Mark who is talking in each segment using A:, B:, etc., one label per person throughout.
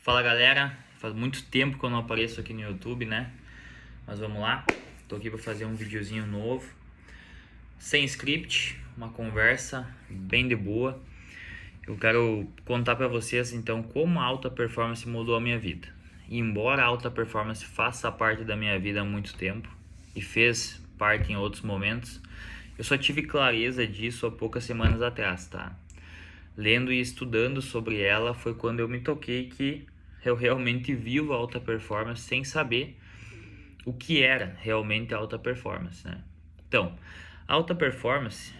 A: Fala galera, faz muito tempo que eu não apareço aqui no YouTube, né? Mas vamos lá, tô aqui para fazer um videozinho novo, sem script, uma conversa bem de boa. Eu quero contar para vocês então como a alta performance mudou a minha vida. E embora a alta performance faça parte da minha vida há muito tempo e fez parte em outros momentos, eu só tive clareza disso há poucas semanas atrás, tá? Lendo e estudando sobre ela foi quando eu me toquei que eu realmente vivo a alta performance sem saber o que era realmente a alta performance, né? Então, a alta performance,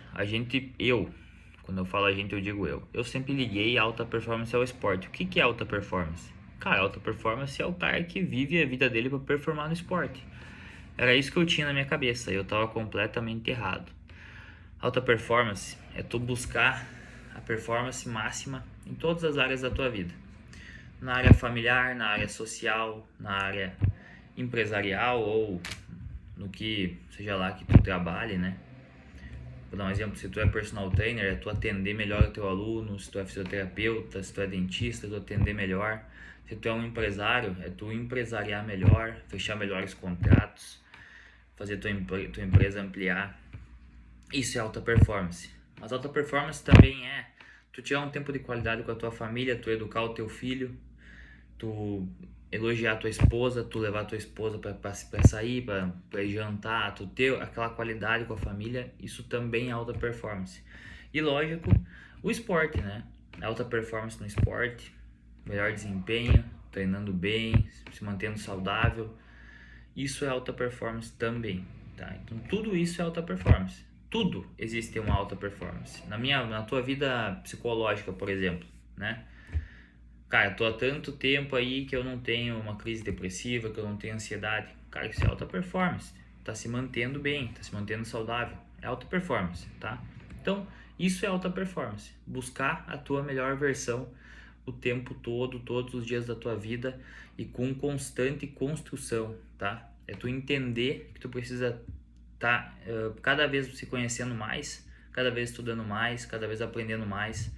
A: quando eu falo a gente, eu digo eu sempre liguei a alta performance ao esporte. O que é alta performance? Cara, alta performance é o cara que vive a vida dele para performar no esporte. Era isso que eu tinha na minha cabeça, eu estava completamente errado. Alta performance é tu buscar a performance máxima em todas as áreas da tua vida. Na área familiar, na área social, na área empresarial ou no que seja lá que tu trabalhe, né? Vou dar um exemplo, se tu é personal trainer, é tu atender melhor o teu aluno, se tu é fisioterapeuta, se tu é dentista, tu atender melhor. Se tu é um empresário, é tu empresariar melhor, fechar melhores contratos, fazer tua empresa ampliar. Isso é alta performance. Mas alta performance também é tu tirar um tempo de qualidade com a tua família, tu educar o teu filho, tu elogiar a tua esposa, tu levar a tua esposa para sair, para ir jantar, tu ter aquela qualidade com a família, isso também é alta performance. E lógico, o esporte, né? Alta performance no esporte, melhor desempenho, treinando bem, se mantendo saudável, isso é alta performance também, tá? Então tudo isso é alta performance. Tudo existe uma alta performance. Na tua vida psicológica, por exemplo, né? Cara, tô há tanto tempo aí que eu não tenho uma crise depressiva, que eu não tenho ansiedade. Cara, isso é alta performance. Tá se mantendo bem, tá se mantendo saudável. É alta performance, tá? Então, isso é alta performance. Buscar a tua melhor versão o tempo todo, todos os dias da tua vida e com constante construção, tá? É tu entender que tu precisa tá cada vez se conhecendo mais, cada vez estudando mais, cada vez aprendendo mais.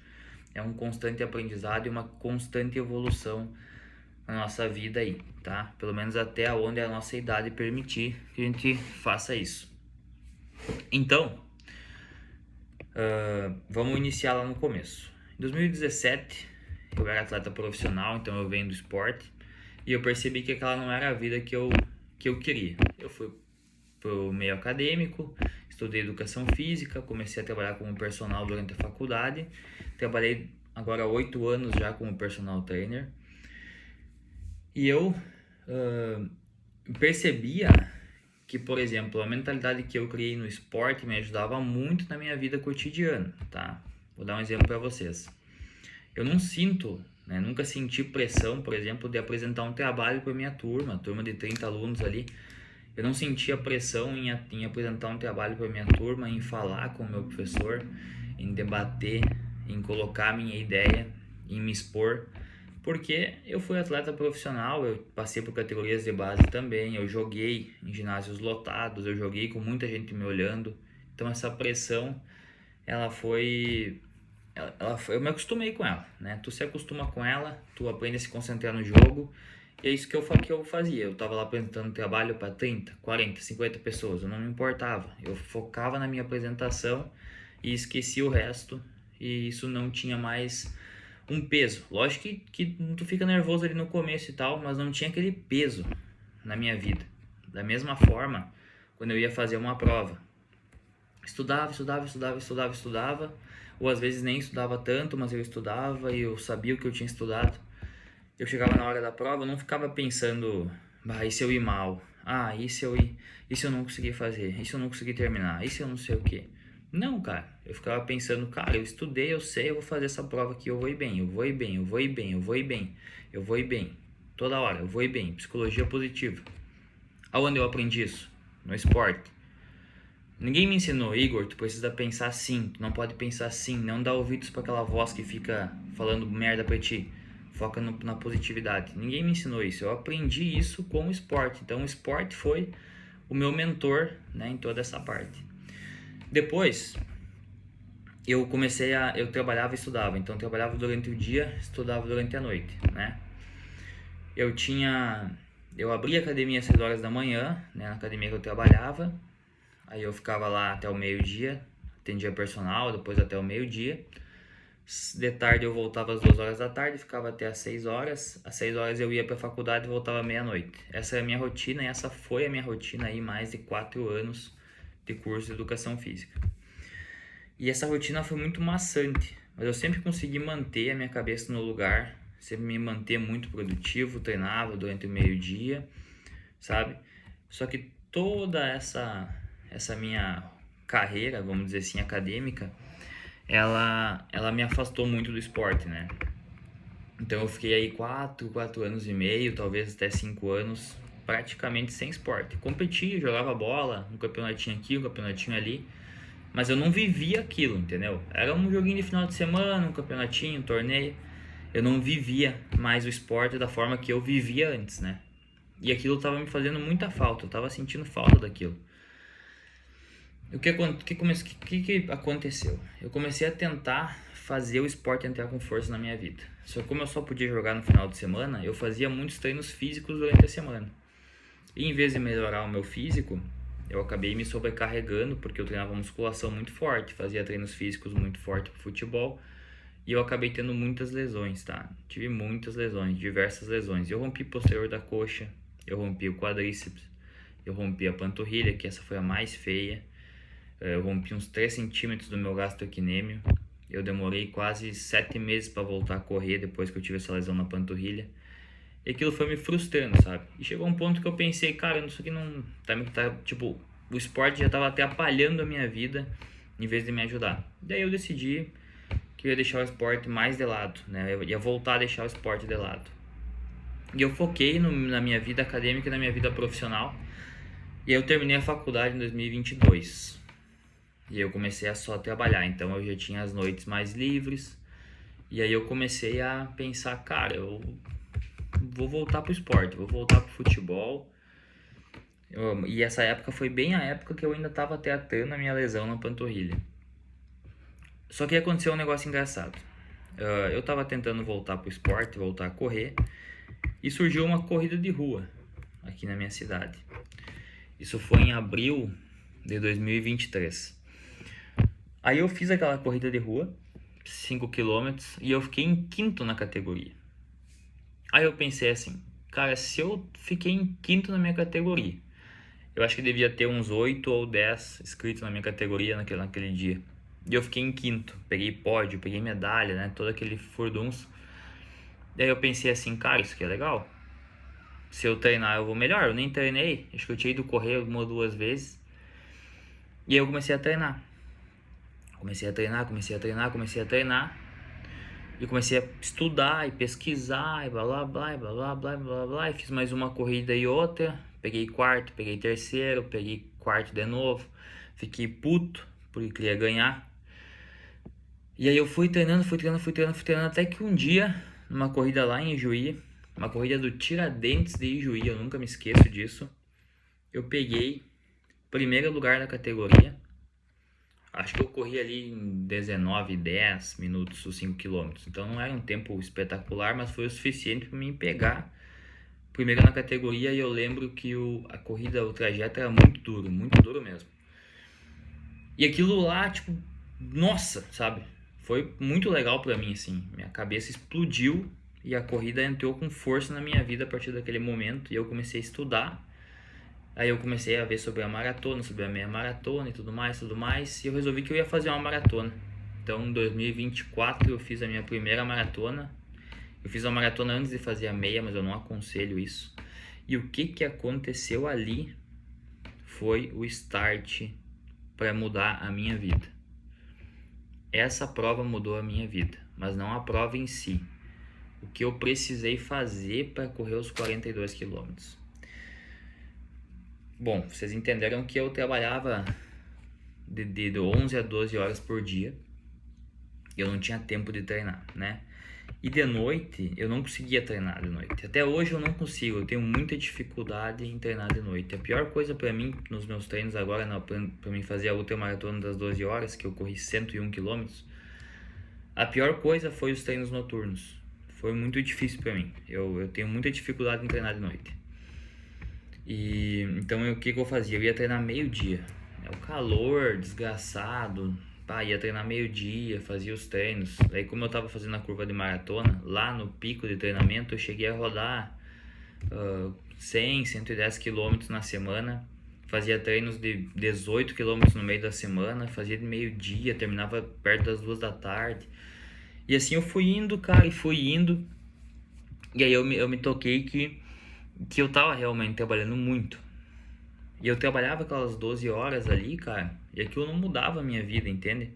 A: É um constante aprendizado e uma constante evolução na nossa vida aí, tá? Pelo menos até onde a nossa idade permitir que a gente faça isso. Então, vamos iniciar lá no começo. Em 2017, eu era atleta profissional, então eu venho do esporte e eu percebi que aquela não era a vida que eu queria. Eu fui pro meio acadêmico, estudei educação física, comecei a trabalhar como personal durante a faculdade, trabalhei agora há 8 anos já como personal trainer e eu percebia que, por exemplo, a mentalidade que eu criei no esporte me ajudava muito na minha vida cotidiana, tá? Vou dar um exemplo para vocês. Eu não sinto, né, nunca senti pressão, por exemplo, de apresentar um trabalho para minha turma de 30 alunos ali. Eu não sentia pressão em apresentar um trabalho para minha turma, em falar com o meu professor, em debater, em colocar a minha ideia, em me expor, porque eu fui atleta profissional, eu passei por categorias de base também, eu joguei em ginásios lotados, eu joguei com muita gente me olhando, então essa pressão, ela foi eu me acostumei com ela, né? Tu se acostuma com ela, tu aprende a se concentrar no jogo, e é isso que eu fazia. Eu tava lá apresentando trabalho para 30, 40, 50 pessoas, eu não me importava. Eu focava na minha apresentação e esquecia o resto, e isso não tinha mais um peso. Lógico que tu fica nervoso ali no começo e tal, mas não tinha aquele peso na minha vida. Da mesma forma, quando eu ia fazer uma prova, estudava, ou às vezes nem estudava tanto, mas eu estudava e eu sabia o que eu tinha estudado. Eu chegava na hora da prova, eu não ficava pensando, e se eu ir mal? E se eu não conseguir fazer? E se eu não conseguir terminar? E se eu não sei o quê? Não, cara, eu ficava pensando, cara, eu estudei, eu sei, eu vou fazer essa prova aqui, eu vou ir bem, eu vou ir bem, eu vou ir bem, eu vou ir bem, eu vou ir bem. Toda hora, eu vou ir bem. Psicologia positiva. Aonde eu aprendi isso? No esporte. Ninguém me ensinou, Igor, tu precisa pensar assim, tu não pode pensar assim, não dá ouvidos para aquela voz que fica falando merda pra ti, foca na positividade. Ninguém me ensinou isso, eu aprendi isso com o esporte, então o esporte foi o meu mentor, né, em toda essa parte. Depois, eu trabalhava e estudava, então eu trabalhava durante o dia, estudava durante a noite, né? Eu abria a academia às 6 horas da manhã, né, na academia que eu trabalhava. Aí eu ficava lá até o meio-dia, atendia personal, depois até o meio-dia. De tarde eu voltava às 2 horas da tarde, ficava até às 6 horas. Às 6 horas eu ia para a faculdade e voltava à meia-noite. Essa é a minha rotina e essa foi a minha rotina aí mais de 4 anos de curso de educação física. E essa rotina foi muito maçante, mas eu sempre consegui manter a minha cabeça no lugar, sempre me manter muito produtivo, treinava durante o meio-dia, sabe? Só que toda essa minha carreira, vamos dizer assim, acadêmica, ela me afastou muito do esporte, né? Então eu fiquei aí 4 anos e meio, talvez até 5 anos, praticamente sem esporte. Competia, jogava bola, um campeonatinho aqui, um campeonatinho ali, mas eu não vivia aquilo, entendeu? Era um joguinho de final de semana, um campeonatinho, um torneio. Eu não vivia mais o esporte da forma que eu vivia antes, né? E aquilo tava me fazendo muita falta, eu tava sentindo falta daquilo. O que aconteceu? Eu comecei a tentar fazer o esporte entrar com força na minha vida. Só que como eu só podia jogar no final de semana, eu fazia muitos treinos físicos durante a semana. E em vez de melhorar o meu físico, eu acabei me sobrecarregando, porque eu treinava musculação muito forte, fazia treinos físicos muito fortes pro futebol, e eu acabei tendo muitas lesões, tá? Tive muitas lesões, diversas lesões. Eu rompi posterior da coxa, eu rompi o quadríceps, eu rompi a panturrilha, que essa foi a mais feia. Eu rompi uns 3 centímetros do meu gastrocnêmio. Eu demorei quase 7 meses para voltar a correr depois que eu tive essa lesão na panturrilha. E aquilo foi me frustrando, sabe? E chegou um ponto que eu pensei, cara, isso aqui não... tipo, o esporte já estava atrapalhando a minha vida em vez de me ajudar. Daí eu decidi que eu ia deixar o esporte mais de lado, né? Eu ia voltar a deixar o esporte de lado. E eu foquei na minha vida acadêmica e na minha vida profissional. E aí eu terminei a faculdade em 2022. E eu comecei a só trabalhar, então eu já tinha as noites mais livres. E aí eu comecei a pensar, cara, eu vou voltar pro esporte, vou voltar pro futebol. E essa época foi bem a época que eu ainda tava tratando a minha lesão na panturrilha. Só que aconteceu um negócio engraçado. Eu tava tentando voltar pro esporte, voltar a correr, e surgiu uma corrida de rua aqui na minha cidade. Isso foi em abril de 2023. Aí eu fiz aquela corrida de rua, 5 km, e eu fiquei em quinto na categoria. Aí eu pensei assim, cara, se eu fiquei em quinto na minha categoria, eu acho que devia ter uns 8 ou 10 inscritos na minha categoria naquele dia. E eu fiquei em quinto, peguei pódio, peguei medalha, né, todo aquele furdunço. Daí eu pensei assim, cara, isso aqui é legal. Se eu treinar eu vou melhor, eu nem treinei, acho que eu tinha ido correr 1 ou 2 vezes. E aí eu comecei a treinar. Comecei a treinar. E comecei a estudar e pesquisar e blá blá blá, blá blá blá, blá blá. E fiz mais uma corrida e outra. Peguei quarto, peguei terceiro, peguei quarto de novo. Fiquei puto porque queria ganhar. E aí eu fui treinando, até que um dia, numa corrida lá em Ijuí, uma corrida do Tiradentes de Ijuí, eu nunca me esqueço disso, eu peguei primeiro lugar da categoria. Acho que eu corri ali em 19, 10 minutos os 5 km. Então não era um tempo espetacular, mas foi o suficiente para mim pegar primeiro na categoria. E eu lembro que a corrida, o trajeto era muito duro mesmo. E aquilo lá, tipo, nossa, sabe? Foi muito legal para mim, assim. Minha cabeça explodiu e a corrida entrou com força na minha vida a partir daquele momento. E eu comecei a estudar. Aí eu comecei a ver sobre a maratona, sobre a meia maratona e tudo mais. E eu resolvi que eu ia fazer uma maratona. Então em 2024 eu fiz a minha primeira maratona. Eu fiz a maratona antes de fazer a meia, mas eu não aconselho isso. E o que aconteceu ali foi o start para mudar a minha vida. Essa prova mudou a minha vida, mas não a prova em si. O que eu precisei fazer para correr os 42 quilômetros. Bom, vocês entenderam que eu trabalhava de 11 a 12 horas por dia. Eu não tinha tempo de treinar, né? E de noite, eu não conseguia treinar de noite. Até hoje eu não consigo, eu tenho muita dificuldade em treinar de noite. A pior coisa para mim, nos meus treinos agora, para mim fazer a ultramaratona das 12 horas, que eu corri 101 km, a pior coisa foi os treinos noturnos. foi muito difícil para mim. Eu tenho muita dificuldade em treinar de noite. E então o que eu fazia? Eu ia treinar meio-dia. O calor, desgraçado, ia treinar meio-dia, fazia os treinos. Aí como eu tava fazendo a curva de maratona, lá no pico de treinamento eu cheguei a rodar 100, 110 quilômetros na semana. Fazia treinos de 18 quilômetros no meio da semana, fazia de meio-dia, terminava perto das 2 da tarde. E assim eu fui indo, cara, e fui indo. E aí eu me toquei que eu tava realmente trabalhando muito. E eu trabalhava aquelas 12 horas ali, cara, e aquilo não mudava a minha vida, entende?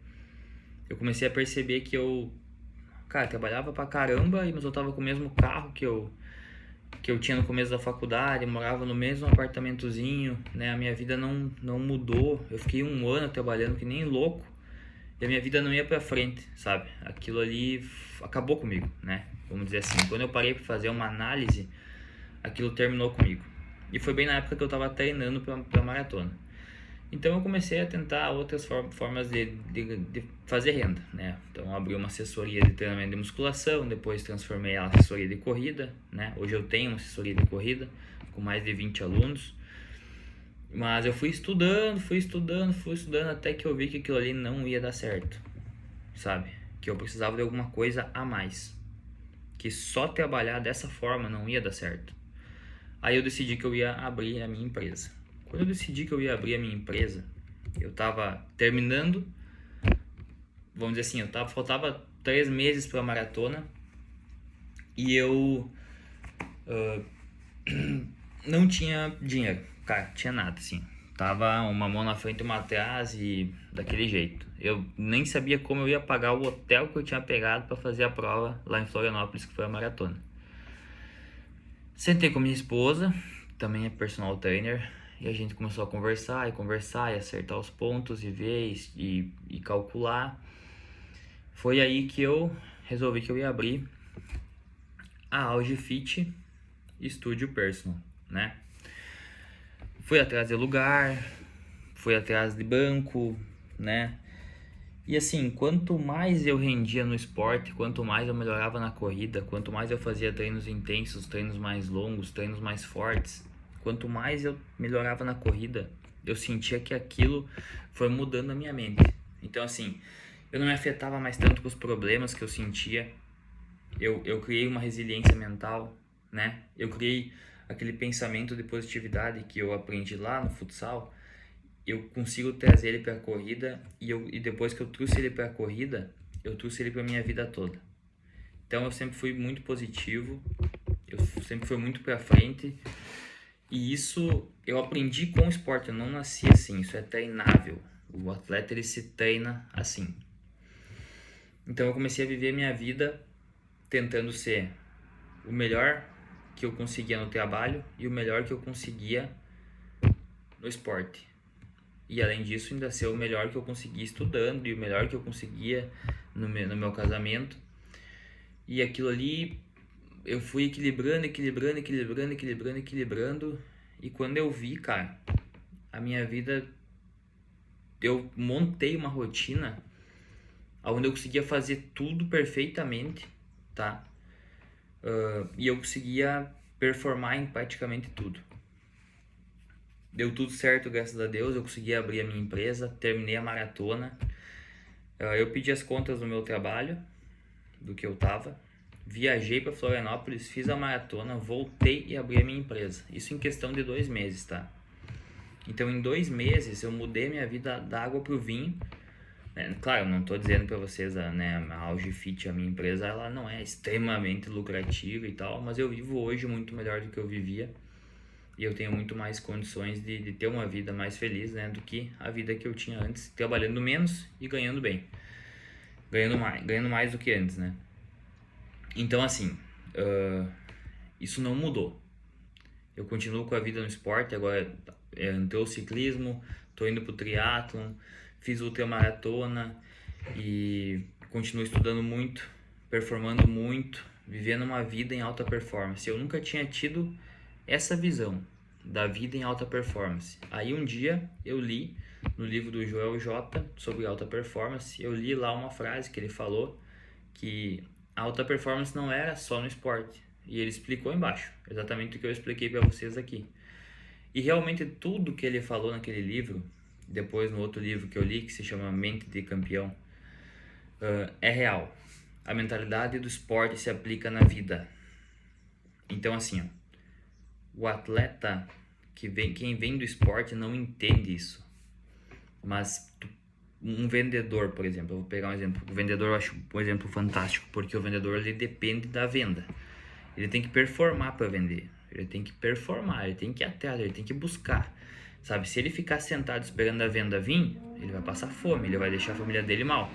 A: Eu comecei a perceber que eu, cara, trabalhava pra caramba, mas eu tava com o mesmo carro que eu tinha no começo da faculdade, morava no mesmo apartamentozinho, né? A minha vida não mudou. Eu fiquei um ano trabalhando que nem louco e a minha vida não ia pra frente, sabe? Aquilo ali acabou comigo, né? Vamos dizer assim. Quando eu parei pra fazer uma análise, aquilo terminou comigo. E foi bem na época que eu tava treinando pra maratona. Então eu comecei a tentar outras formas de fazer renda, né? Então abri uma assessoria de treinamento de musculação, depois transformei ela em assessoria de corrida, né? Hoje eu tenho uma assessoria de corrida com mais de 20 alunos. Mas eu fui estudando até que eu vi que aquilo ali não ia dar certo, sabe? Que eu precisava de alguma coisa a mais. Que só trabalhar dessa forma não ia dar certo. Aí eu decidi que eu ia abrir a minha empresa. Quando eu decidi que eu ia abrir a minha empresa, eu tava terminando, vamos dizer assim, faltava 3 meses para a maratona e eu não tinha dinheiro, cara, tinha nada assim. Tava uma mão na frente e uma atrás e daquele jeito. Eu nem sabia como eu ia pagar o hotel que eu tinha pegado para fazer a prova lá em Florianópolis, que foi a maratona. Sentei com minha esposa, também é personal trainer, e a gente começou a conversar e acertar os pontos e ver e calcular. Foi aí que eu resolvi que eu ia abrir a Auge Fit Studio Personal, né? Fui atrás de lugar, fui atrás de banco, né? E assim, quanto mais eu rendia no esporte, quanto mais eu melhorava na corrida, quanto mais eu fazia treinos intensos, treinos mais longos, treinos mais fortes, quanto mais eu melhorava na corrida, eu sentia que aquilo foi mudando a minha mente. Então assim, eu não me afetava mais tanto com os problemas que eu sentia. Eu criei uma resiliência mental, né? Eu criei aquele pensamento de positividade que eu aprendi lá no futsal. Eu consigo trazer ele para a corrida e depois que eu trouxe ele para a corrida, eu trouxe ele para minha vida toda. Então eu sempre fui muito positivo, eu sempre fui muito para frente e isso eu aprendi com o esporte, eu não nasci assim, isso é treinável. O atleta ele se treina assim. Então eu comecei a viver minha vida tentando ser o melhor que eu conseguia no trabalho e o melhor que eu conseguia no esporte. E além disso, ainda ser o melhor que eu conseguia estudando e o melhor que eu conseguia no meu casamento. E aquilo ali, eu fui equilibrando. E quando eu vi, cara, a minha vida, eu montei uma rotina onde eu conseguia fazer tudo perfeitamente, tá? E eu conseguia performar em praticamente tudo. Deu tudo certo, graças a Deus, eu consegui abrir a minha empresa, terminei a maratona. Eu pedi as contas do meu trabalho, do que eu tava, viajei para Florianópolis, fiz a maratona, voltei e abri a minha empresa. Isso em questão de 2 meses, tá? Então em 2 meses eu mudei minha vida da água pro vinho. Claro, eu não tô dizendo para vocês, né, a Auge Fit, a minha empresa, ela não é extremamente lucrativa e tal, mas eu vivo hoje muito melhor do que eu vivia. E eu tenho muito mais condições de ter uma vida mais feliz, né, do que a vida que eu tinha antes, trabalhando menos e ganhando bem. Ganhando mais do que antes, né? Então, assim, isso não mudou. Eu continuo com a vida no esporte, agora entrou o ciclismo, tô indo pro triatlon, fiz ultramaratona e continuo estudando muito, performando muito, vivendo uma vida em alta performance. Eu nunca tinha tido essa visão da vida em alta performance. Aí um dia eu li no livro do Joel J sobre alta performance, eu li lá uma frase que ele falou que a alta performance não era só no esporte. E ele explicou embaixo, exatamente o que eu expliquei para vocês aqui. E realmente tudo que ele falou naquele livro, depois no outro livro que eu li, que se chama Mente de Campeão, é real. A mentalidade do esporte se aplica na vida. Então assim, ó, o atleta quem vem do esporte não entende isso. Mas um vendedor, por exemplo, eu vou pegar um exemplo. O vendedor eu acho um exemplo fantástico, porque o vendedor ele depende da venda. Ele tem que performar para vender. Ele tem que performar, ele tem que ir atrás, ele tem que buscar. Sabe, se ele ficar sentado esperando a venda vir, ele vai passar fome, ele vai deixar a família dele mal.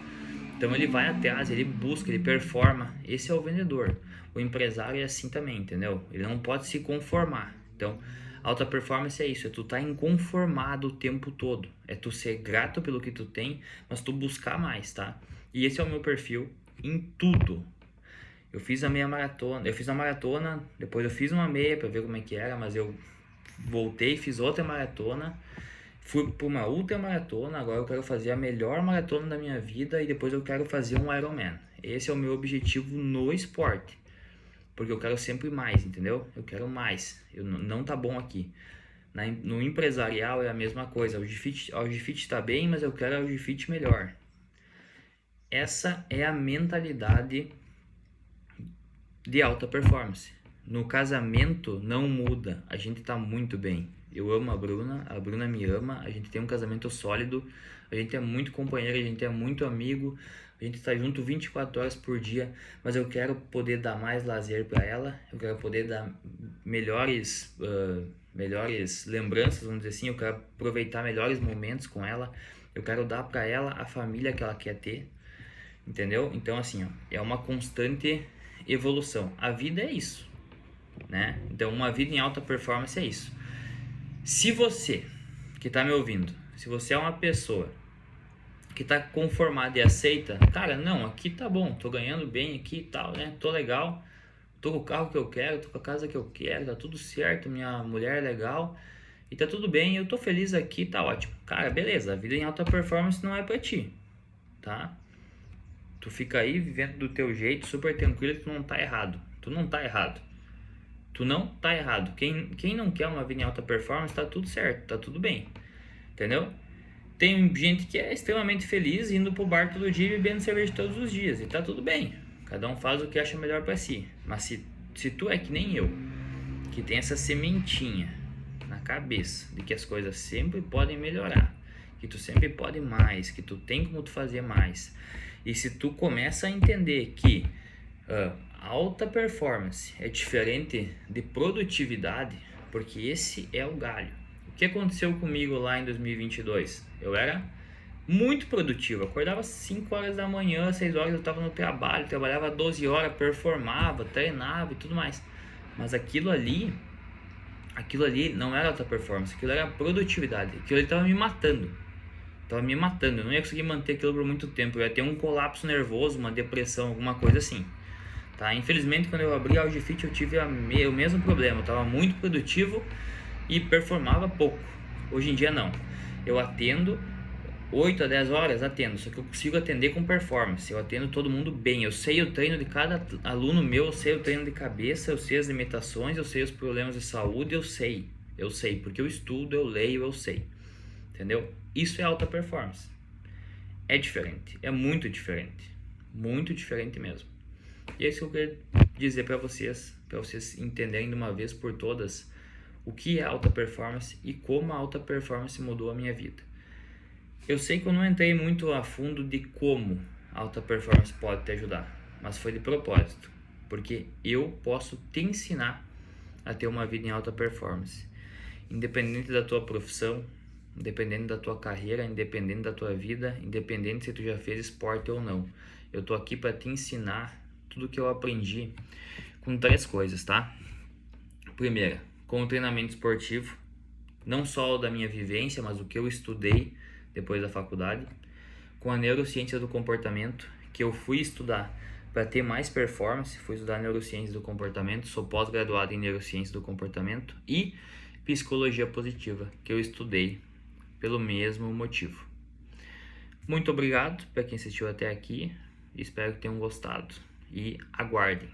A: Então ele vai atrás, ele busca, ele performa. Esse é o vendedor. O empresário é assim também, entendeu? Ele não pode se conformar. Então, alta performance é isso, é tu estar inconformado o tempo todo. É tu ser grato pelo que tu tem, mas tu buscar mais, tá? E esse é o meu perfil em tudo. Eu fiz a meia maratona, eu fiz uma maratona, depois eu fiz uma meia para ver como é que era, mas eu voltei, fiz outra maratona, fui para uma ultra maratona, agora eu quero fazer a melhor maratona da minha vida e depois eu quero fazer um Ironman. Esse é o meu objetivo no esporte, porque eu quero sempre mais, entendeu? Eu quero mais, não tá bom aqui. No empresarial é a mesma coisa, o Gfit tá bem, mas eu quero o Gfit melhor. Essa é a mentalidade de alta performance. No casamento não muda, a gente tá muito bem. Eu amo a Bruna me ama, a gente tem um casamento sólido, a gente é muito companheiro, a gente é muito amigo, a gente tá junto 24 horas por dia, mas eu quero poder dar mais lazer para ela, eu quero poder dar melhores lembranças, vamos dizer assim, eu quero aproveitar melhores momentos com ela, eu quero dar para ela a família que ela quer ter, entendeu? Então assim, ó, é uma constante evolução. A vida é isso, né? Então uma vida em alta performance é isso. Se você que tá me ouvindo, se você é uma pessoa que tá conformada e aceita, cara, não, aqui tá bom, tô ganhando bem aqui e tal, né? Tô legal, tô com o carro que eu quero, tô com a casa que eu quero, tá tudo certo, minha mulher é legal e tá tudo bem, eu tô feliz aqui, tá ótimo. Cara, beleza, a vida em alta performance não é pra ti, tá? Tu fica aí vivendo do teu jeito, super tranquilo, que tu não tá errado. Tu não tá errado. Tu não tá errado. Quem não quer uma vida em alta performance, tá tudo certo, tá tudo bem. Entendeu? Tem gente que é extremamente feliz indo pro bar todo dia e bebendo cerveja todos os dias. E tá tudo bem. Cada um faz o que acha melhor pra si. Mas se tu é que nem eu, que tem essa sementinha na cabeça de que as coisas sempre podem melhorar, que tu sempre pode mais, que tu tem como tu fazer mais, e se tu começa a entender que alta performance é diferente de produtividade, porque esse é o galho. O que aconteceu comigo lá em 2022? Eu era muito produtivo, acordava às 5 horas da manhã, 6 horas eu estava no trabalho, trabalhava 12 horas, performava, treinava e tudo mais. Mas aquilo ali não era alta performance, aquilo era produtividade, aquilo ali estava me matando. Eu não ia conseguir manter aquilo por muito tempo, eu ia ter um colapso nervoso, uma depressão, alguma coisa assim. Tá? Infelizmente, quando eu abri a Gfit, eu tive o mesmo problema, eu estava muito produtivo e performava pouco. Hoje em dia não, eu atendo 8 a 10 horas, atendo, só que eu consigo atender com performance, eu atendo todo mundo bem, eu sei o treino de cada aluno meu, eu sei o treino de cabeça, eu sei as limitações, eu sei os problemas de saúde, eu sei, porque eu estudo, eu leio, eu sei, entendeu? Isso é alta performance. É diferente, é muito diferente mesmo. E é isso que eu quero dizer para vocês entenderem de uma vez por todas o que é alta performance e como a alta performance mudou a minha vida. Eu sei que eu não entrei muito a fundo de como a alta performance pode te ajudar, mas foi de propósito, porque eu posso te ensinar a ter uma vida em alta performance, independente da tua profissão, independente da tua carreira, independente da tua vida, independente se tu já fez esporte ou não. Eu tô aqui para te ensinar tudo que eu aprendi com 3 coisas, tá? Primeira, com o treinamento esportivo, não só o da minha vivência, mas o que eu estudei depois da faculdade, com a neurociência do comportamento, que eu fui estudar para ter mais performance, fui estudar neurociência do comportamento, sou pós-graduado em neurociência do comportamento, e psicologia positiva, que eu estudei pelo mesmo motivo. Muito obrigado para quem assistiu até aqui, espero que tenham gostado. e aguardem.